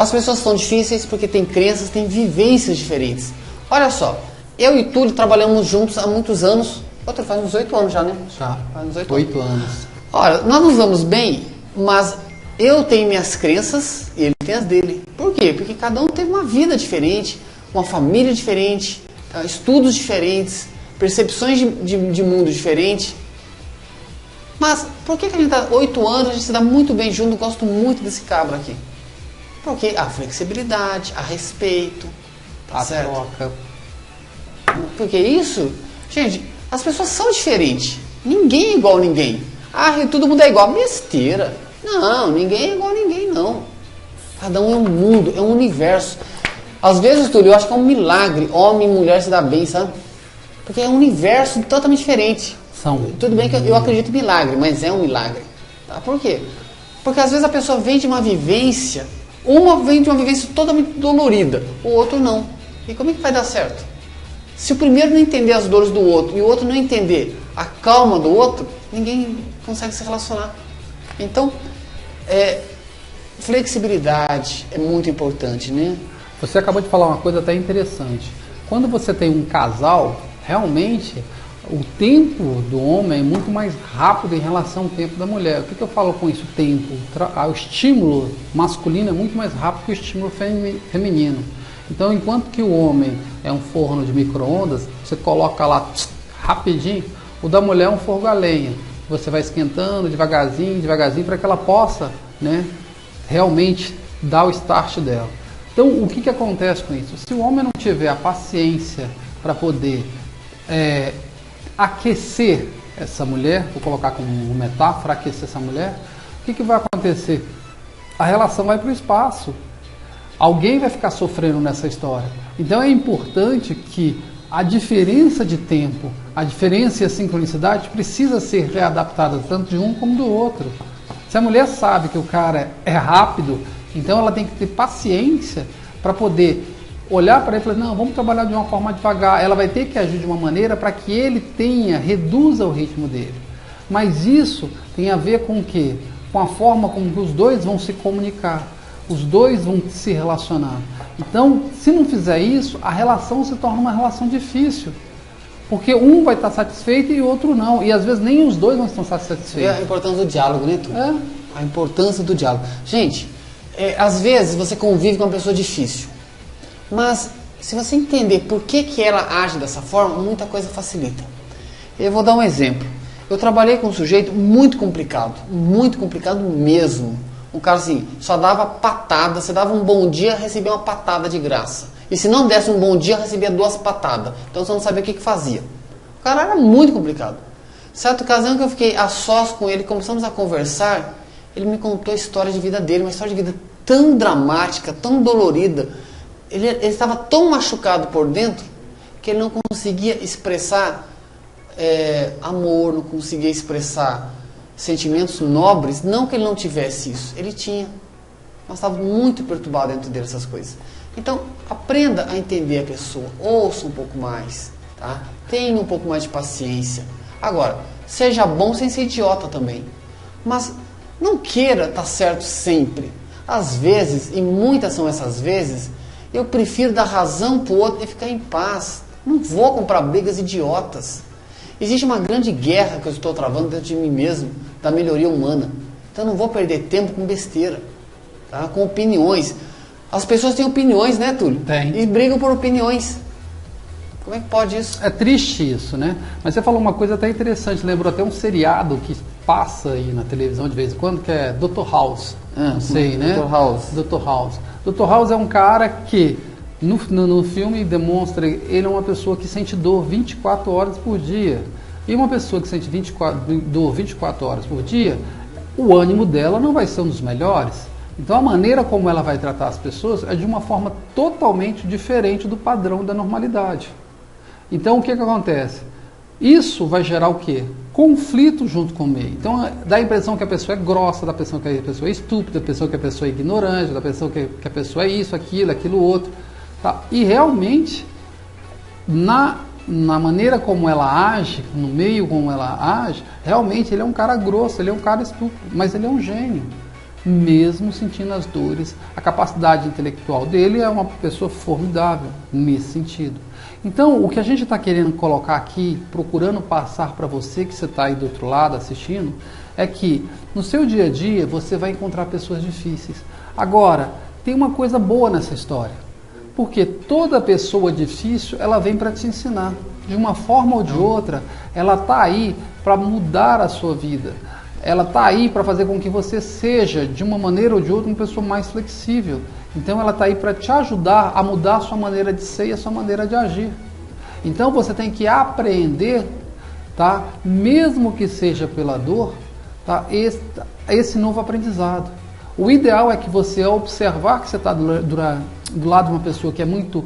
As pessoas são difíceis porque têm crenças, têm vivências diferentes. Olha só, eu e Túlio trabalhamos juntos há muitos anos. Outro faz uns 8 anos já, né? Já. Faz uns 8 anos. Olha, nós nos damos bem, mas eu tenho minhas crenças e ele tem as dele. Por quê? Porque cada um teve uma vida diferente, uma família diferente, estudos diferentes, percepções de mundo diferentes. Mas por que a gente está 8 anos, a gente se dá muito bem junto, eu gosto muito desse cabra aqui? Porque a flexibilidade, a respeito, a troca. Porque isso, gente, as pessoas são diferentes. Ninguém é igual a ninguém. Todo mundo é igual. Besteira. Não, ninguém é igual a ninguém, não. Cada um é um mundo, é um universo. Às vezes, Túlio, eu acho que é um milagre homem e mulher se dar bem, sabe? Porque é um universo totalmente diferente. Tudo bem que eu acredito em milagre, mas é um milagre. Tá? Por quê? Porque às vezes a pessoa vem de uma vivência, uma vem de uma vivência totalmente dolorida, o outro não. E como é que vai dar certo? Se o primeiro não entender as dores do outro e o outro não entender a calma do outro, ninguém consegue se relacionar. Então, flexibilidade é muito importante, né? Você acabou de falar uma coisa até interessante. Quando você tem um casal, realmente o tempo do homem é muito mais rápido em relação ao tempo da mulher. O que eu falo com isso? Tempo. O estímulo masculino é muito mais rápido que o estímulo feminino. Então, enquanto que o homem é um forno de micro-ondas, você coloca lá rapidinho, o da mulher é um fogo a lenha. Você vai esquentando devagarzinho, para que ela possa, né, realmente dar o start dela. Então, o que acontece com isso? Se o homem não tiver a paciência para poder aquecer essa mulher, vou colocar como metáfora, aquecer essa mulher, o que vai acontecer? A relação vai para o espaço. Alguém vai ficar sofrendo nessa história. Então é importante que a diferença de tempo, a diferença e a sincronicidade precisa ser readaptada tanto de um como do outro. Se a mulher sabe que o cara é rápido, então ela tem que ter paciência para poder olhar para ele e falar, não, vamos trabalhar de uma forma devagar. Ela vai ter que agir de uma maneira para que ele reduza o ritmo dele. Mas isso tem a ver com o quê? Com a forma como os dois vão se comunicar. Os dois vão se relacionar. Então, se não fizer isso, a relação se torna uma relação difícil. Porque um vai estar satisfeito e o outro não. E às vezes nem os dois vão estar satisfeitos. É a importância do diálogo, né, Tu? A importância do diálogo. Gente, às vezes você convive com uma pessoa difícil. Mas se você entender por que ela age dessa forma, muita coisa facilita. Eu vou dar um exemplo. Eu trabalhei com um sujeito muito complicado mesmo. Um cara assim, só dava patada, você dava um bom dia, recebia uma patada de graça. E se não desse um bom dia, recebia 2 patadas. Então você não sabia o que fazia. O cara era muito complicado. Certa ocasião que eu fiquei a sós com ele, começamos a conversar, ele me contou a história de vida dele, uma história de vida tão dramática, tão dolorida. Ele estava tão machucado por dentro que ele não conseguia expressar amor, não conseguia expressar sentimentos nobres. Não que ele não tivesse isso, ele tinha, mas estava muito perturbado dentro dele essas coisas. Então, aprenda a entender a pessoa, ouça um pouco mais, tá? Tenha um pouco mais de paciência. Agora, seja bom sem ser idiota também, mas não queira estar certo sempre. Às vezes, e muitas são essas vezes, eu prefiro dar razão para o outro e ficar em paz. Não vou comprar brigas idiotas. Existe uma grande guerra que eu estou travando dentro de mim mesmo, da melhoria humana. Então eu não vou perder tempo com besteira, tá? Com opiniões. As pessoas têm opiniões, né, Túlio? Tem. E brigam por opiniões. Como é que pode isso? É triste isso, né? Mas você falou uma coisa até interessante. Lembrou até um seriado que passa aí na televisão de vez em quando, que é Dr. House. Não sei, né? Dr. House. Dr. House. Dr. House é um cara que no filme demonstra ele é uma pessoa que sente dor 24 horas por dia. E uma pessoa que sente dor 24 horas por dia, o ânimo dela não vai ser um dos melhores. Então a maneira como ela vai tratar as pessoas é de uma forma totalmente diferente do padrão da normalidade. Então o que acontece? Isso vai gerar o quê? Conflito junto com o meio. Então dá a impressão que a pessoa é grossa, dá a impressão que a pessoa é estúpida, dá a impressão que a pessoa é ignorante, dá a impressão que a pessoa é isso, aquilo, outro. Tá? E realmente, na maneira como ela age, no meio como ela age, realmente ele é um cara grosso, ele é um cara estúpido, mas ele é um gênio. mesmo sentindo as dores. A capacidade intelectual dele é uma pessoa formidável nesse sentido. Então, o que a gente está querendo colocar aqui, procurando passar para você que você está aí do outro lado assistindo, é que no seu dia a dia você vai encontrar pessoas difíceis. Agora, tem uma coisa boa nessa história, porque toda pessoa difícil, ela vem para te ensinar. De uma forma ou de outra, ela está aí para mudar a sua vida. Ela está aí para fazer com que você seja, de uma maneira ou de outra, uma pessoa mais flexível. Então ela está aí para te ajudar a mudar a sua maneira de ser e a sua maneira de agir. Então você tem que aprender, tá? Mesmo que seja pela dor, tá? Esse novo aprendizado. O ideal é que você, ao observar que você está do lado de uma pessoa que é muito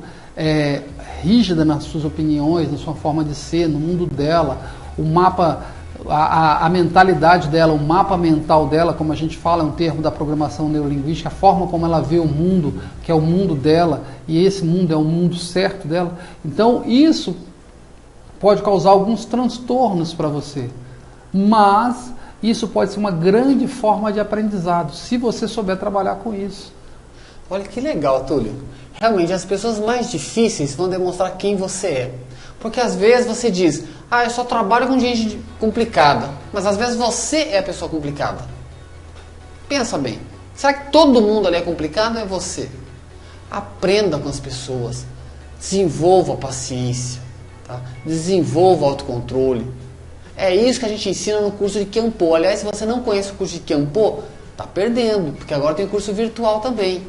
rígida nas suas opiniões, na sua forma de ser, no mundo dela, o mapa... A mentalidade dela, o mapa mental dela, como a gente fala, é um termo da programação neurolinguística, a forma como ela vê o mundo, que é o mundo dela, e esse mundo é o mundo certo dela. Então, isso pode causar alguns transtornos para você, mas isso pode ser uma grande forma de aprendizado, se você souber trabalhar com isso. Olha que legal, Túlio. Realmente, as pessoas mais difíceis vão demonstrar quem você é. Porque às vezes você diz, eu só trabalho com gente complicada. Mas às vezes você é a pessoa complicada. Pensa bem. Será que todo mundo ali é complicado ou é você? Aprenda com as pessoas. Desenvolva a paciência. Tá? Desenvolva o autocontrole. É isso que a gente ensina no curso de Kenpo. Aliás, se você não conhece o curso de Kenpo, está perdendo. Porque agora tem curso virtual também.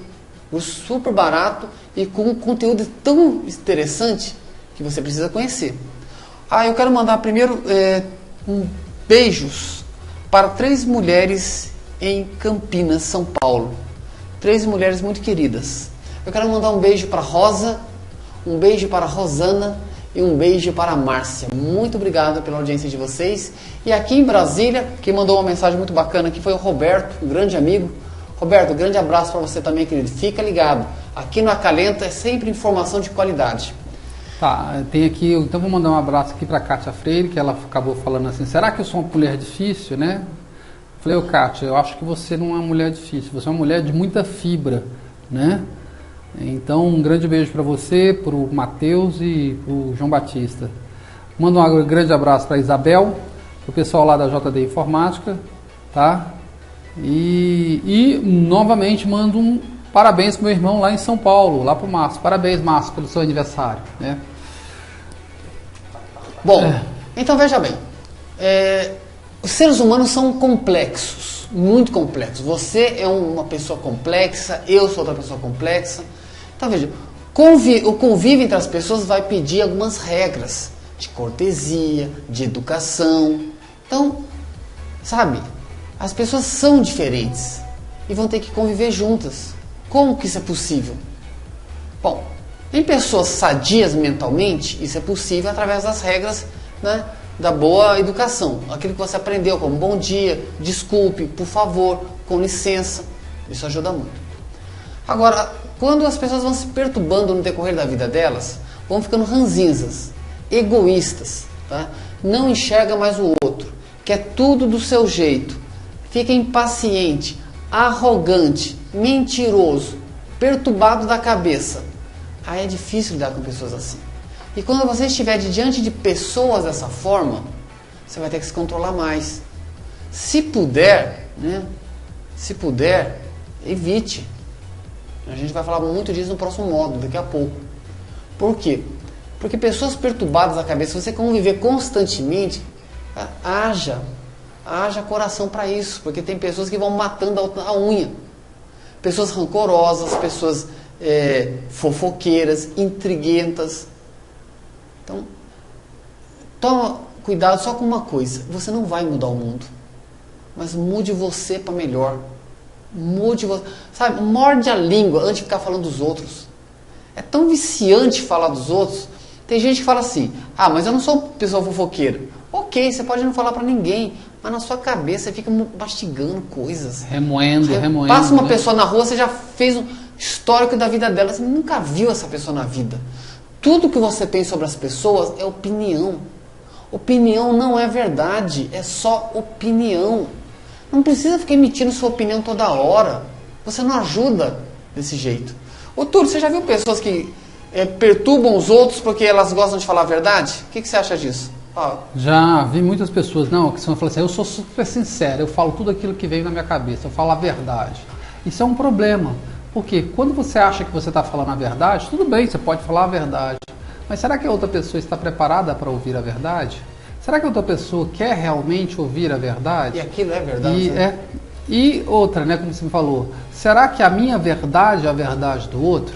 Curso super barato e com um conteúdo tão interessante que você precisa conhecer. Eu quero mandar primeiro beijos para 3 mulheres em Campinas, São Paulo. 3 mulheres muito queridas. Eu quero mandar um beijo para Rosa, um beijo para Rosana e um beijo para a Márcia. Muito obrigado pela audiência de vocês. E aqui em Brasília, quem mandou uma mensagem muito bacana aqui foi o Roberto, um grande amigo. Roberto, um grande abraço para você também, querido. Fica ligado. Aqui no Acalenta é sempre informação de qualidade. Tá, tem aqui, então vou mandar um abraço aqui para a Kátia Freire, que ela acabou falando assim, será que eu sou uma mulher difícil, né? Eu falei, Kátia, eu acho que você não é uma mulher difícil, você é uma mulher de muita fibra, né? Então, um grande beijo para você, para o Matheus e para o João Batista. Mando um grande abraço para a Isabel, para o pessoal lá da JD Informática, tá? E novamente mando um parabéns para meu irmão lá em São Paulo, lá para o Márcio. Parabéns, Márcio, pelo seu aniversário, né? Bom, então veja bem. Os seres humanos são complexos, muito complexos. Você é uma pessoa complexa, eu sou outra pessoa complexa. Então veja, o convívio entre as pessoas vai pedir algumas regras de cortesia, de educação. Então, sabe, as pessoas são diferentes e vão ter que conviver juntas. Como que isso é possível? Bom, em pessoas sadias mentalmente, isso é possível através das regras, né, da boa educação. Aquilo que você aprendeu como bom dia, desculpe, por favor, com licença. Isso ajuda muito. Agora, quando as pessoas vão se perturbando no decorrer da vida delas, vão ficando ranzinzas, egoístas, tá? Não enxerga mais o outro, quer tudo do seu jeito, fica impaciente, arrogante, mentiroso, perturbado da cabeça. Aí é difícil lidar com pessoas assim. E quando você estiver diante de pessoas dessa forma, você vai ter que se controlar mais. Se puder, né? Se puder, evite. A gente vai falar muito disso no próximo módulo, daqui a pouco. Por quê? Porque pessoas perturbadas da cabeça, se você conviver constantemente, haja coração para isso, porque tem pessoas que vão matando a unha. Pessoas rancorosas, pessoas fofoqueiras, intriguentas. Então, toma cuidado só com uma coisa. Você não vai mudar o mundo, mas mude você para melhor. Mude você. Sabe, morde a língua antes de ficar falando dos outros. É tão viciante falar dos outros. Tem gente que fala assim, mas eu não sou pessoa fofoqueira. Ok, você pode não falar para ninguém, mas na sua cabeça você fica mastigando coisas. Remoendo. Passa uma pessoa na rua, você já fez um histórico da vida dela, você nunca viu essa pessoa na vida. Tudo que você tem sobre as pessoas é opinião. Opinião não é verdade, é só opinião. Não precisa ficar emitindo sua opinião toda hora. Você não ajuda desse jeito. Ô Túlio, você já viu pessoas que perturbam os outros porque elas gostam de falar a verdade? O que você acha disso? Já vi muitas pessoas, que falam assim, eu sou super sincero, eu falo tudo aquilo que veio na minha cabeça, eu falo a verdade. Isso é um problema, porque quando você acha que você está falando a verdade, tudo bem, você pode falar a verdade, mas será que a outra pessoa está preparada para ouvir a verdade? Será que a outra pessoa quer realmente ouvir a verdade? E aquilo é verdade? E outra, como você me falou, será que a minha verdade é a verdade do outro?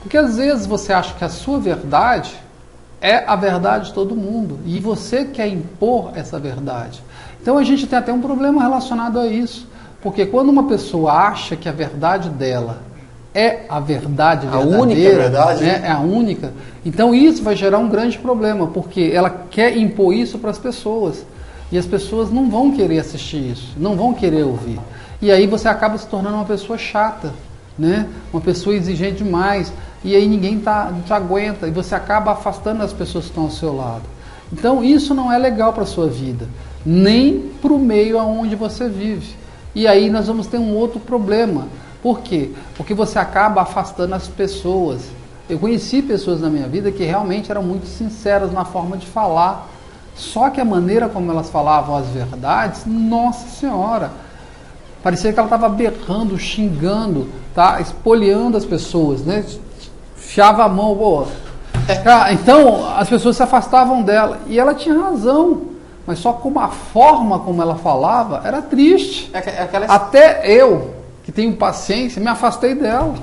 Porque às vezes você acha que a sua verdade é a verdade de todo mundo e você quer impor essa verdade. Então a gente tem até um problema relacionado a isso, porque quando uma pessoa acha que a verdade dela é a verdade verdadeira, a única verdade, é a única, então isso vai gerar um grande problema, porque ela quer impor isso para as pessoas e as pessoas não vão querer assistir isso, não vão querer ouvir, e aí você acaba se tornando uma pessoa chata, uma pessoa exigente demais, e aí ninguém te aguenta, e você acaba afastando as pessoas que estão ao seu lado. Então isso não é legal para a sua vida, nem para o meio onde você vive. E aí nós vamos ter um outro problema. Por quê? Porque você acaba afastando as pessoas. Eu conheci pessoas na minha vida que realmente eram muito sinceras na forma de falar, só que a maneira como elas falavam as verdades, nossa senhora, parecia que ela estava berrando, xingando, espoliando as pessoas, Fiava a mão, então as pessoas se afastavam dela, e ela tinha razão, mas só como a forma como ela falava era triste. Até eu, que tenho paciência, me afastei dela.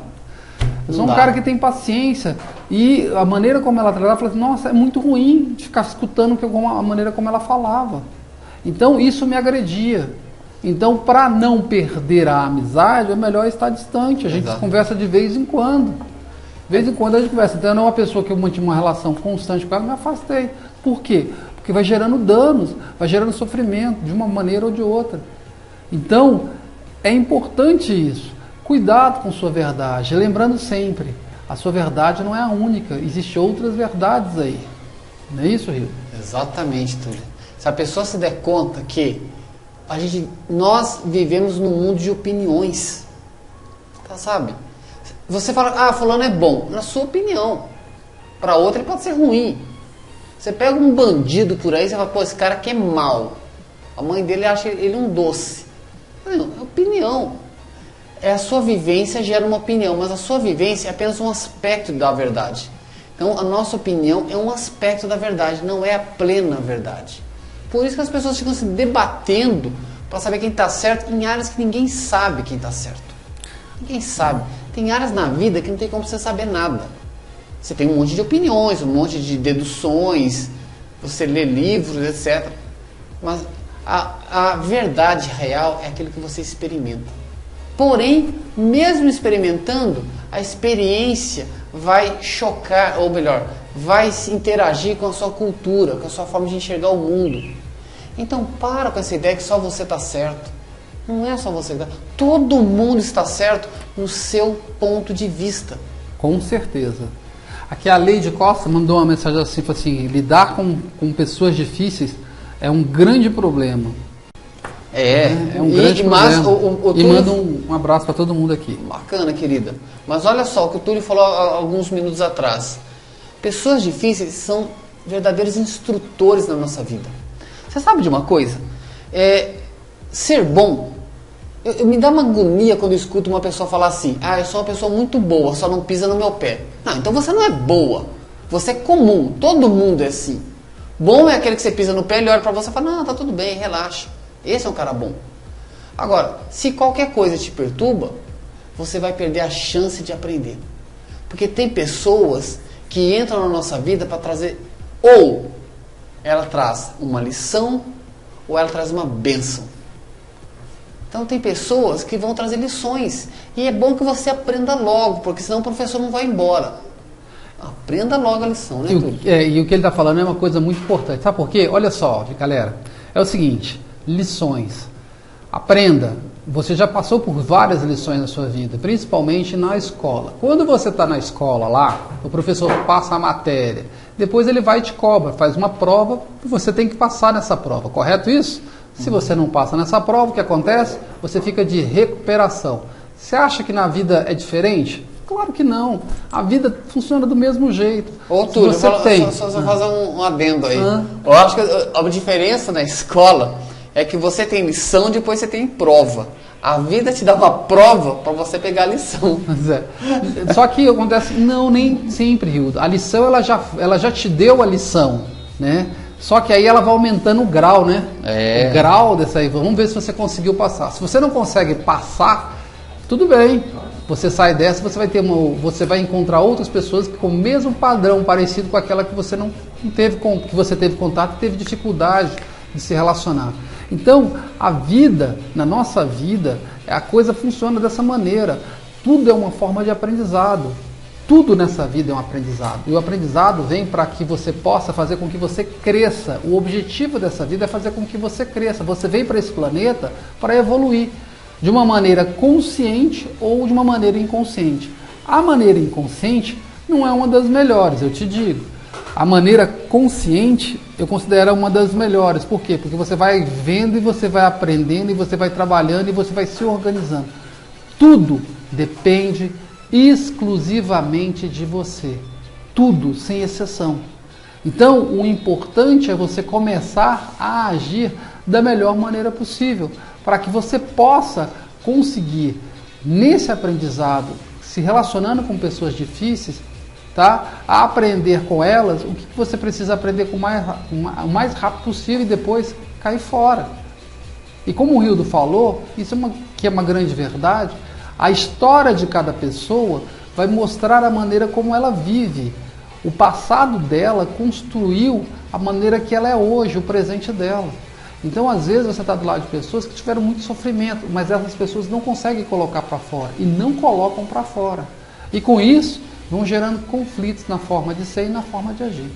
Eu sou um cara que tem paciência, e a maneira como ela tratava, eu falei, nossa, é muito ruim de ficar escutando a maneira como ela falava. Então isso me agredia. Então, para não perder a amizade, é melhor estar distante. A gente conversa de vez em quando. De vez em quando a gente conversa. Então, eu não é uma pessoa que eu mantive uma relação constante com ela, me afastei. Por quê? Porque vai gerando danos, vai gerando sofrimento, de uma maneira ou de outra. Então, é importante isso. Cuidado com sua verdade. Lembrando sempre, a sua verdade não é a única. Existem outras verdades aí. Não é isso, Rio? Exatamente, Túlio. Se a pessoa se der conta que nós vivemos num mundo de opiniões, sabe? Você fala, fulano é bom, na sua opinião. Para outra ele pode ser ruim. Você pega um bandido por aí, você fala, esse cara aqui é mau. A mãe dele acha ele um doce. Não, é opinião. A sua vivência gera uma opinião, mas a sua vivência é apenas um aspecto da verdade. Então a nossa opinião é um aspecto da verdade, não é a plena verdade. Por isso que as pessoas ficam se debatendo para saber quem está certo em áreas que ninguém sabe quem está certo. Ninguém sabe. Tem áreas na vida que não tem como você saber nada. Você tem um monte de opiniões, um monte de deduções, você lê livros, etc. Mas a verdade real é aquilo que você experimenta. Porém, mesmo experimentando, a experiência vai chocar, ou melhor, vai se interagir com a sua cultura, com a sua forma de enxergar o mundo. Então para com essa ideia que só você está certo. Não é só você que está. Todo mundo está certo no seu ponto de vista. Com certeza. Aqui a Leide Costa mandou uma mensagem assim, lidar com pessoas difíceis é um grande problema. É um grande problema. E manda um abraço para todo mundo aqui. Bacana, querida. Mas olha só o que o Túlio falou há alguns minutos atrás. Pessoas difíceis são verdadeiros instrutores na nossa vida. Você sabe de uma coisa? Ser bom, me dá uma agonia quando eu escuto uma pessoa falar assim, eu sou uma pessoa muito boa, só não pisa no meu pé. Não, então você não é boa, você é comum, todo mundo é assim. Bom é aquele que você pisa no pé, ele olha pra você e fala, não, tá tudo bem, relaxa. Esse é um cara bom. Agora, se qualquer coisa te perturba, você vai perder a chance de aprender. Porque tem pessoas que entram na nossa vida para trazer, ou ela traz uma lição, ou ela traz uma bênção. Então tem pessoas que vão trazer lições. E é bom que você aprenda logo, porque senão o professor não vai embora. Aprenda logo a lição, né, Túlio? E o que ele está falando é uma coisa muito importante. Sabe por quê? Olha só, galera. É o seguinte, lições. Aprenda. Você já passou por várias lições na sua vida, principalmente na escola. Quando você está na escola lá, o professor passa a matéria. Depois ele vai e te cobra, faz uma prova, e você tem que passar nessa prova. Correto isso? Se você não passa nessa prova, o que acontece? Você fica de recuperação. Você acha que na vida é diferente? Claro que não. A vida funciona do mesmo jeito. Ô, Túlio, só fazer um adendo aí. Eu acho que a diferença na escola é que você tem lição, depois você tem prova. A vida te dá uma prova para você pegar a lição. Só que acontece, não, nem sempre, Rildo. A lição, ela já te deu a lição, né? Só que aí ela vai aumentando o grau, né? O grau dessa aí. Vamos ver se você conseguiu passar. Se você não consegue passar, tudo bem. Você sai dessa, você vai encontrar outras pessoas que com o mesmo padrão parecido com aquela que você não teve, que você teve contato, teve dificuldade de se relacionar. Então, a vida, na nossa vida, a coisa funciona dessa maneira. Tudo é uma forma de aprendizado. Tudo nessa vida é um aprendizado. E o aprendizado vem para que você possa fazer com que você cresça. O objetivo dessa vida é fazer com que você cresça. Você veio para esse planeta para evoluir de uma maneira consciente ou de uma maneira inconsciente. A maneira inconsciente não é uma das melhores, eu te digo. A maneira consciente eu considero uma das melhores. Por quê? Porque você vai vendo e você vai aprendendo e você vai trabalhando e você vai se organizando. Tudo depende exclusivamente de você. Tudo, sem exceção. Então, o importante é você começar a agir da melhor maneira possível, para que você possa conseguir, nesse aprendizado, se relacionando com pessoas difíceis, tá? A aprender com elas o que você precisa aprender o mais rápido possível e depois cair fora. E como o Rildo falou, isso é uma grande verdade, a história de cada pessoa vai mostrar a maneira como ela vive. O passado dela construiu a maneira que ela é hoje, o presente dela. Então, às vezes, você está do lado de pessoas que tiveram muito sofrimento, mas essas pessoas não conseguem colocar para fora e não colocam para fora. E com isso, vão gerando conflitos na forma de ser e na forma de agir.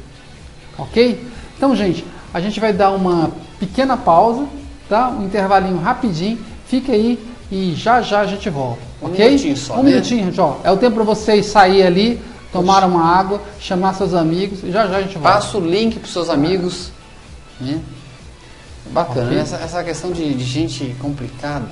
Ok? Então, gente, a gente vai dar uma pequena pausa, tá? Um intervalinho rapidinho. Fica aí e já a gente volta. Ok? Minutinho só, um minutinho, ó. É o tempo para vocês sair ali, tomar uma água, chamar seus amigos e já a gente volta. Passa o link para seus amigos, né? Bacana, okay. Essa questão de gente complicada